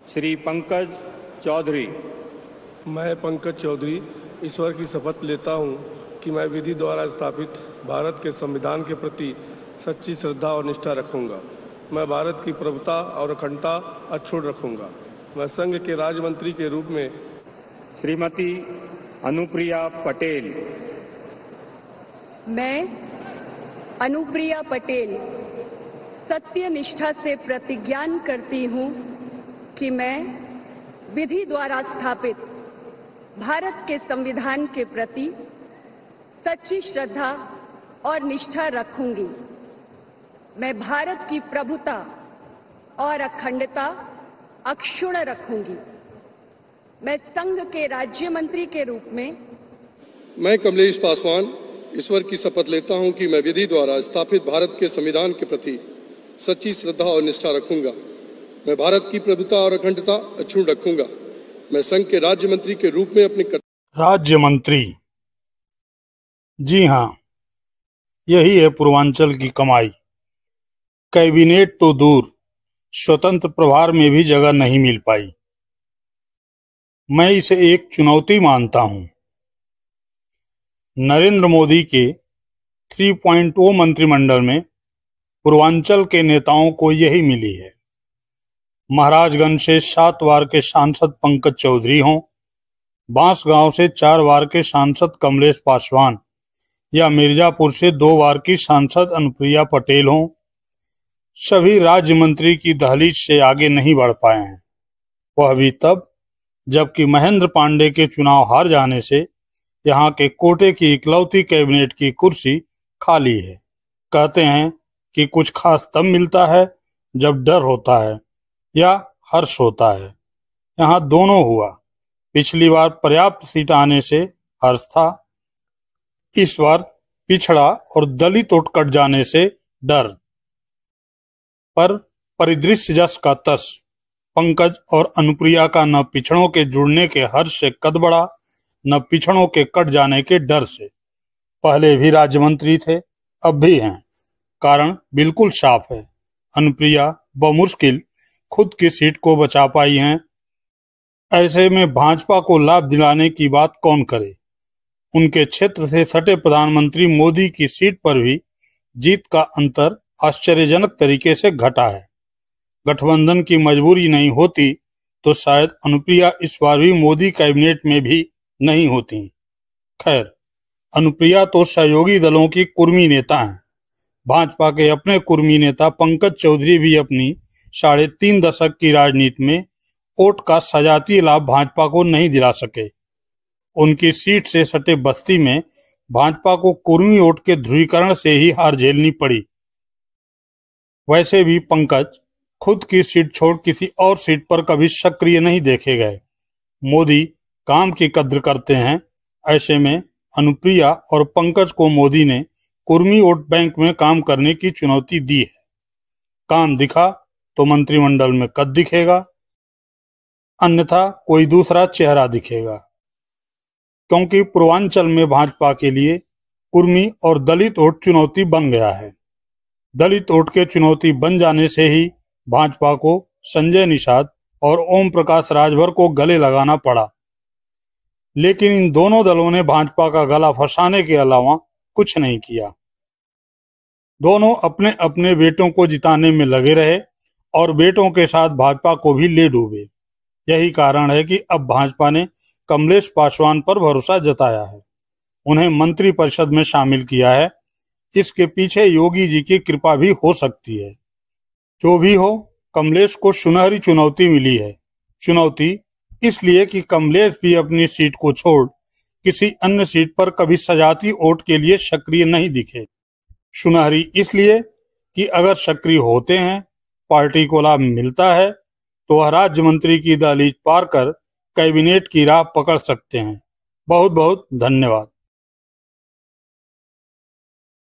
श्री पंकज चौधरी। मैं पंकज चौधरी ईश्वर की शपथ लेता हूं कि मैं विधि द्वारा स्थापित भारत के संविधान के प्रति सच्ची श्रद्धा और निष्ठा रखूंगा। मैं भारत की प्रभुता और अखंडता अक्षुण्ण रखूंगा। मैं संघ के राज्य मंत्री के रूप में श्रीमती अनुप्रिया पटेल। मैं अनुप्रिया पटेल सत्य निष्ठा से प्रतिज्ञान करती हूं कि मैं विधि द्वारा स्थापित भारत के संविधान के प्रति सच्ची श्रद्धा और निष्ठा रखूंगी। मैं भारत की प्रभुता और अखंडता अक्षुण्ण रखूंगी। मैं संघ के राज्य मंत्री के रूप में मैं कमलेश पासवान ईश्वर की शपथ लेता हूं कि मैं विधि द्वारा स्थापित भारत के संविधान के प्रति सच्ची श्रद्धा और निष्ठा रखूंगा। मैं भारत की प्रभुता और अखंडता अक्षुण्ण रखूंगा। मैं संघ के राज्य मंत्री के रूप में अपने राज्य मंत्री। जी हाँ, यही है पूर्वांचल की कमाई। कैबिनेट तो दूर, स्वतंत्र प्रभार में भी जगह नहीं मिल पाई। मैं इसे एक चुनौती मानता हूं। नरेंद्र मोदी के 3.0 मंत्रिमंडल में पूर्वांचल के नेताओं को यही मिली है। महाराजगंज से 7 बार के सांसद पंकज चौधरी हों, बांसगांव से 4 बार के सांसद कमलेश पासवान या मिर्जापुर से 2 बार की सांसद अनुप्रिया पटेल हों, सभी राज्य मंत्री की दहलीज से आगे नहीं बढ़ पाए हैं। वह भी तब जबकि महेंद्र पांडे के चुनाव हार जाने से यहाँ के कोटे की इकलौती कैबिनेट की कुर्सी खाली है। कहते हैं कि कुछ खास तब मिलता है जब डर होता है या हर्ष होता है। यहाँ दोनों हुआ। पिछली बार पर्याप्त सीट आने से हर्ष था, इस बार पिछड़ा और दलित वोट कट जाने से डर। पर परिदृश्य जस का तस, पंकज और अनुप्रिया का न पिछड़ों के जुड़ने के हर्ष से कद बढ़ा, न पिछड़ों के कट जाने के डर से। पहले भी राज्य मंत्री थे, अब भी हैं। कारण बिल्कुल साफ है, अनुप्रिया बमुश्किल खुद की सीट को बचा पाई हैं। ऐसे में भाजपा को लाभ दिलाने की बात कौन करे। उनके क्षेत्र से सटे प्रधानमंत्री मोदी की सीट पर भी जीत का अंतर आश्चर्यजनक तरीके से घटा है। गठबंधन की मजबूरी नहीं होती तो शायद अनुप्रिया इस बार भी मोदी कैबिनेट में भी नहीं होती। खैर, अनुप्रिया तो सहयोगी दलों की कुर्मी नेता हैं। भाजपा के अपने कुर्मी नेता पंकज चौधरी भी अपनी 3.5 दशक की राजनीति में वोट का सजातीय लाभ भाजपा को नहीं दिला सके। उनकी सीट से सटे बस्ती में भाजपा को कुर्मी वोट के ध्रुवीकरण से ही हार झेलनी पड़ी। वैसे भी पंकज खुद की सीट छोड़ किसी और सीट पर कभी सक्रिय नहीं देखे गए। मोदी काम की कद्र करते हैं। ऐसे में अनुप्रिया और पंकज को मोदी ने कुर्मी वोट बैंक में काम करने की चुनौती दी है। काम दिखा तो मंत्रिमंडल में कद दिखेगा, अन्यथा कोई दूसरा चेहरा दिखेगा। क्योंकि पूर्वांचल में भाजपा के लिए कुर्मी और दलित वोट चुनौती बन गया है। दलित वोट के चुनौती बन जाने से ही भाजपा को संजय निषाद और ओम प्रकाश राजभर को गले लगाना पड़ा। लेकिन इन दोनों दलों ने भाजपा का गला फंसाने के अलावा कुछ नहीं किया। दोनों अपने अपने बेटों को जिताने में लगे रहे और बेटों के साथ भाजपा को भी ले डूबे। यही कारण है कि अब भाजपा ने कमलेश पासवान पर भरोसा जताया है, उन्हें मंत्री परिषद में शामिल किया है। इसके पीछे योगी जी की कृपा भी हो सकती है। जो भी हो, कमलेश को सुनहरी चुनौती मिली है। चुनौती इसलिए कि कमलेश भी अपनी सीट को छोड़ किसी अन्य सीट पर कभी सजाती वोट के लिए सक्रिय नहीं दिखे। सुनहरी इसलिए कि अगर सक्रिय होते हैं, पार्टी को लाभ मिलता है, तो वह राज्य मंत्री की दहलीज पार कर कैबिनेट की राह पकड़ सकते हैं। बहुत बहुत धन्यवाद।